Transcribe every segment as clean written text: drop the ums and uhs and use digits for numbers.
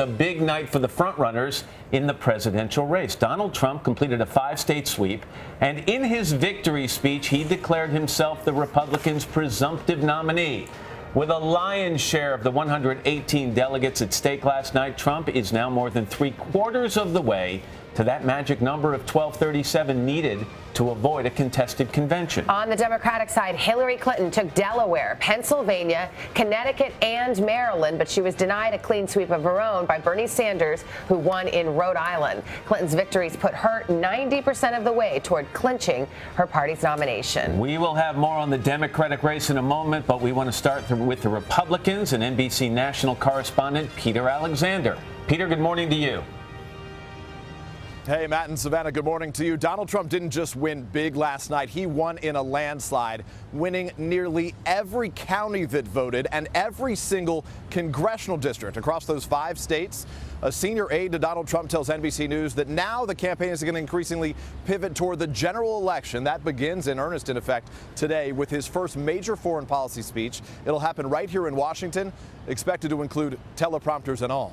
with a big night for the frontrunners in the presidential race. Donald Trump completed a 5-state sweep, and in his victory speech, he declared himself the Republicans' presumptive nominee. With a lion's share of the 118 delegates at stake last night, Trump is now more than 3/4 of the way to that magic number of 1237 needed to avoid a contested convention. On the Democratic side, Hillary Clinton took Delaware, Pennsylvania, Connecticut, and Maryland, but she was denied a clean sweep of her own by Bernie Sanders, who won in Rhode Island. Clinton's victories put her 90% of the way toward clinching her party's nomination. We will have more on the Democratic race in a moment, but we want to start with the Republicans and NBC national correspondent Peter Alexander. Peter, good morning to you. Hey, Matt and Savannah, good morning to you. Donald Trump didn't just win big last night. He won in a landslide, winning nearly every county that voted and every single congressional district across those 5 states. A senior aide to Donald Trump tells NBC News that now the campaign is going to increasingly pivot toward the general election. That begins in earnest, in effect, today with his first major foreign policy speech. It'll happen right here in Washington, expected to include teleprompters and all.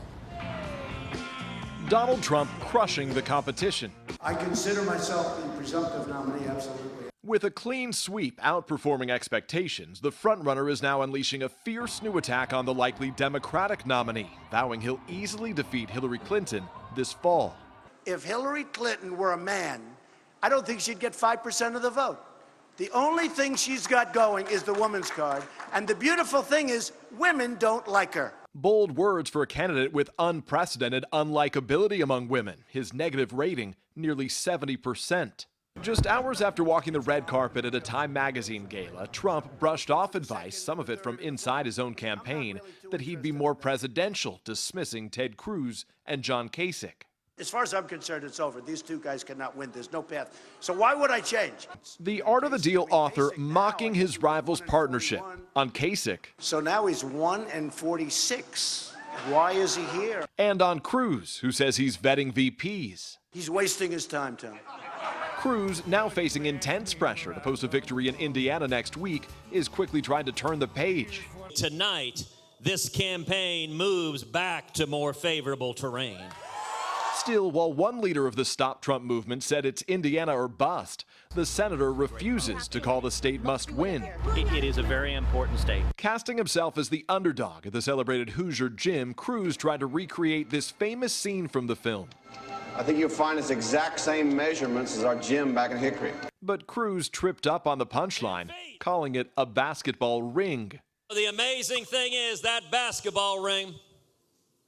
Donald Trump crushing the competition. I consider myself the presumptive nominee, absolutely. With a clean sweep outperforming expectations, the frontrunner is now unleashing a fierce new attack on the likely Democratic nominee, vowing he'll easily defeat Hillary Clinton this fall. If Hillary Clinton were a man, I don't think she'd get 5% of the vote. The only thing she's got going is the woman's card, and the beautiful thing is women don't like her. Bold words for a candidate with unprecedented unlikability among women. His negative rating, nearly 70%. Just hours after walking the red carpet at a Time magazine gala, Trump brushed off advice, some of it from inside his own campaign, that he'd be more presidential, dismissing Ted Cruz and John Kasich. As far as I'm concerned, it's over. These two guys cannot win. There's no path. So why would I change? The Art of the Deal author mocking his rival's partnership on Kasich. So now he's 1-46. Why is he here? And on Cruz, who says he's vetting VPs. He's wasting his time, Tom. Cruz, now facing intense pressure to post a victory in Indiana next week, is quickly trying to turn the page. Tonight, this campaign moves back to more favorable terrain. Still, while one leader of the Stop Trump movement said it's Indiana or bust, the senator refuses to call the state must win. It is a very important state. Casting himself as the underdog at the celebrated Hoosier gym, Cruz tried to recreate this famous scene from the film. I think you'll find it's exact same measurements as our gym back in Hickory. But Cruz tripped up on the punchline, calling it a basketball ring. The amazing thing is that basketball ring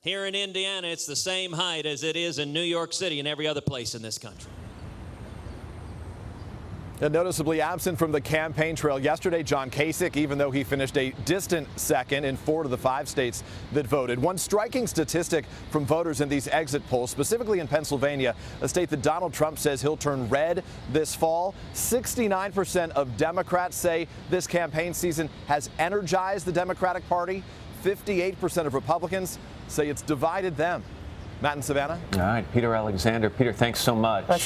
here in Indiana, it's the same height as it is in New York City and every other place in this country. And noticeably absent from the campaign trail yesterday, John Kasich, even though he finished a distant second in 4 of the 5 states that voted. One striking statistic from voters in these exit polls, specifically in Pennsylvania, a state that Donald Trump says he'll turn red this fall. 69% of Democrats say this campaign season has energized the Democratic Party. 58% of Republicans say it's divided them. Matt and Savannah? All right, Peter Alexander. Peter, thanks so much.